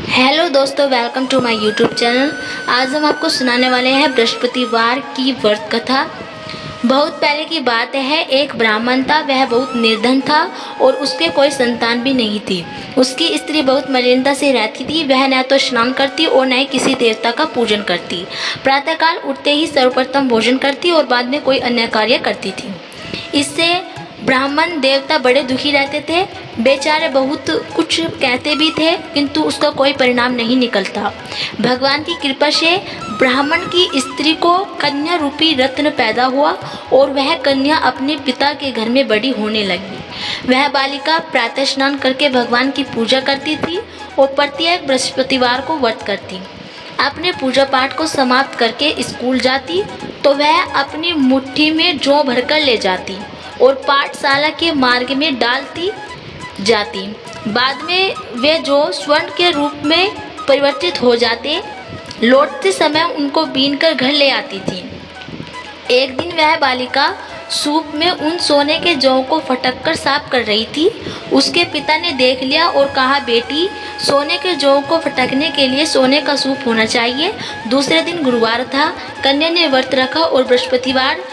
Hello दोस्तों, welcome to my YouTube channel. आज हम आपको सुनाने वाले हैं बृहस्पतिवार की व्रत कथा। बहुत पहले की बात है, एक ब्राह्मण था। वह बहुत निर्धन था और उसके कोई संतान भी नहीं थी। उसकी स्त्री बहुत मलिनता से रहती थी। वह न तो स्नान करती और न ही किसी देवता का पूजन करती। प्रातःकाल उठते ही सर्वप्रथम भोजन करती और बाद में कोई अन्य कार्य करती थी। इससे ब्राह्मण देवता बड़े दुखी रहते थे। बेचारे बहुत कुछ कहते भी थे, किंतु उसका कोई परिणाम नहीं निकलता। भगवान की कृपा से ब्राह्मण की स्त्री को कन्या रूपी रत्न पैदा हुआ और वह कन्या अपने पिता के घर में बड़ी होने लगी। वह बालिका प्रातः स्नान करके भगवान की पूजा करती थी और प्रत्येक बृहस्पतिवार को व्रत करती। अपने पूजा पाठ को समाप्त करके स्कूल जाती तो वह अपनी मुट्ठी में जौ भरकर ले जाती और पाठशाला के मार्ग में डालती जाती। बाद में वे जौ स्वर्ण के रूप में परिवर्तित हो जाते। लौटते समय उनको बीनकर घर ले आती थी। एक दिन वह बालिका सूप में उन सोने के जौ को फटक कर साफ कर रही थी। उसके पिता ने देख लिया और कहा, बेटी, सोने के जौ को फटकने के लिए सोने का सूप होना चाहिए। दूसरे दिन गुरुवार था। कन्या ने व्रत रखा और बृहस्पतिवार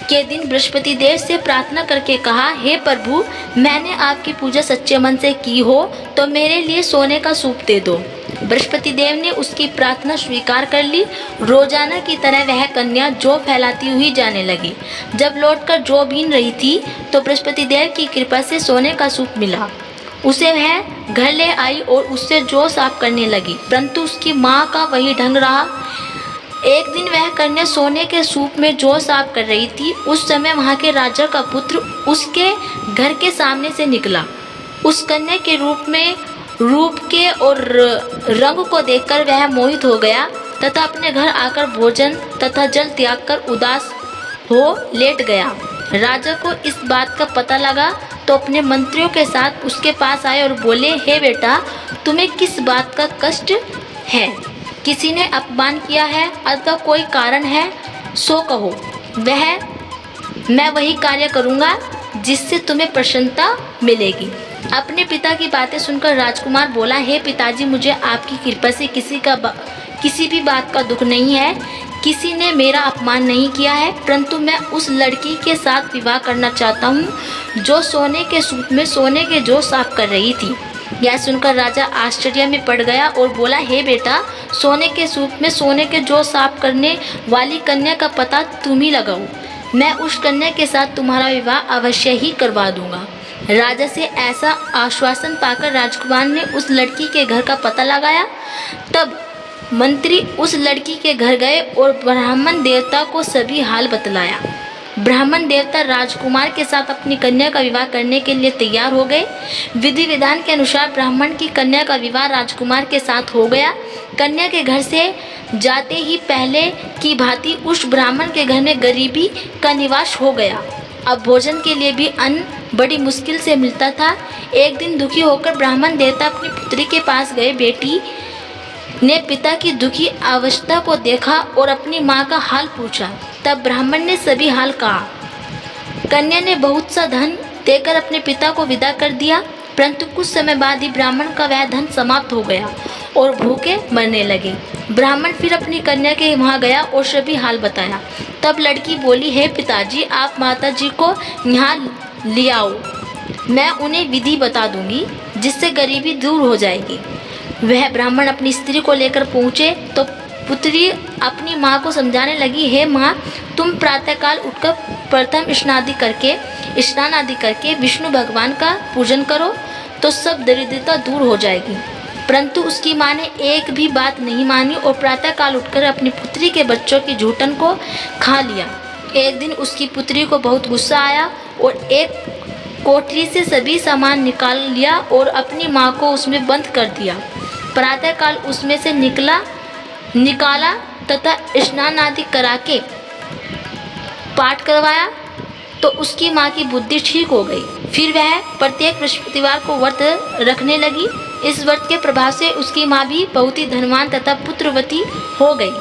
के दिन बृहस्पति देव से प्रार्थना करके कहा, हे प्रभु, मैंने आपकी पूजा सच्चे मन से की हो तो मेरे लिए सोने का सूप दे दो। बृहस्पति देव ने उसकी प्रार्थना स्वीकार कर ली। रोजाना की तरह वह कन्या जौ फैलाती हुई जाने लगी। जब लौटकर जौ बीन रही थी तो बृहस्पति देव की कृपा से सोने का सूप मिला। उसे वह घर ले आई और उससे जौ साफ करने लगी, परंतु उसकी माँ का वही ढंग रहा। एक दिन वह कन्या सोने के सूप में जौ साफ कर रही थी। उस समय वहाँ के राजा का पुत्र उसके घर के सामने से निकला। उस कन्या के रूप के और रंग को देखकर वह मोहित हो गया तथा अपने घर आकर भोजन तथा जल त्याग कर उदास हो लेट गया। राजा को इस बात का पता लगा तो अपने मंत्रियों के साथ उसके पास आए और बोले, हे बेटा, तुम्हें किस बात का कष्ट है? किसी ने अपमान किया है अथवा कोई कारण है, सो कहो। मैं वही कार्य करूँगा जिससे तुम्हें प्रसन्नता मिलेगी। अपने पिता की बातें सुनकर राजकुमार बोला, हे पिताजी, मुझे आपकी कृपा से किसी भी बात का दुख नहीं है। किसी ने मेरा अपमान नहीं किया है, परंतु मैं उस लड़की के साथ विवाह करना चाहता हूँ जो सोने के सूप में सोने के जौ साफ कर रही थी। यह सुनकर राजा आश्चर्य में पड़ गया और बोला, हे बेटा, सोने के सूप में सोने के जौ साफ करने वाली कन्या का पता तुम ही लगाओ। मैं उस कन्या के साथ तुम्हारा विवाह अवश्य ही करवा दूंगा। राजा से ऐसा आश्वासन पाकर राजकुमार ने उस लड़की के घर का पता लगाया। तब मंत्री उस लड़की के घर गए और ब्राह्मण देवता को सभी हाल बतलाया। ब्राह्मण देवता राजकुमार के साथ अपनी कन्या का विवाह करने के लिए तैयार हो गए। विधि विधान के अनुसार ब्राह्मण की कन्या का विवाह राजकुमार के साथ हो गया। कन्या के घर से जाते ही पहले की भांति उस ब्राह्मण के घर में गरीबी का निवास हो गया। अब भोजन के लिए भी अन्न बड़ी मुश्किल से मिलता था। एक दिन दुखी होकर ब्राह्मण देवता अपनी पुत्री के पास गए। बेटी ने पिता की दुखी अवस्था को देखा और अपनी माँ का हाल पूछा। तब ब्राह्मण ने सभी हाल कहा। कन्या ने बहुत सा धन देकर अपने पिता को विदा कर दिया, परंतु कुछ समय बाद ही ब्राह्मण का वह धन समाप्त हो गया और भूखे मरने लगे। ब्राह्मण फिर अपनी कन्या के वहाँ गया और सभी हाल बताया। तब लड़की बोली, हे पिताजी, आप माता जी को यहाँ ले आओ। मैं उन्हें विधि बता दूंगी जिससे गरीबी दूर हो जाएगी। वह ब्राह्मण अपनी स्त्री को लेकर पहुँचे तो पुत्री अपनी माँ को समझाने लगी, हे माँ, तुम प्रातःकाल उठकर प्रथम स्नान आदि करके विष्णु भगवान का पूजन करो तो सब दरिद्रता दूर हो जाएगी। परंतु उसकी माँ ने एक भी बात नहीं मानी और प्रातःकाल उठकर अपनी पुत्री के बच्चों की जूठन को खा लिया। एक दिन उसकी पुत्री को बहुत गुस्सा आया और एक कोठरी से सभी सामान निकाल लिया और अपनी माँ को उसमें बंद कर दिया। प्रातःकाल उसमें से निकाला तथा स्नान आदि करा के पाठ करवाया तो उसकी माँ की बुद्धि ठीक हो गई। फिर वह प्रत्येक बृहस्पतिवार को व्रत रखने लगी। इस व्रत के प्रभाव से उसकी माँ भी बहुत ही धनवान तथा पुत्रवती हो गई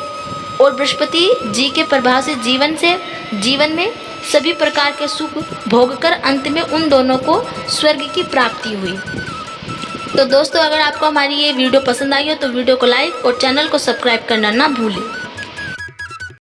और बृहस्पति जी के प्रभाव से जीवन में सभी प्रकार के सुख भोगकर अंत में उन दोनों को स्वर्ग की प्राप्ति हुई। तो दोस्तों, अगर आपको हमारी ये वीडियो पसंद आई हो तो वीडियो को लाइक और चैनल को सब्सक्राइब करना ना भूलें।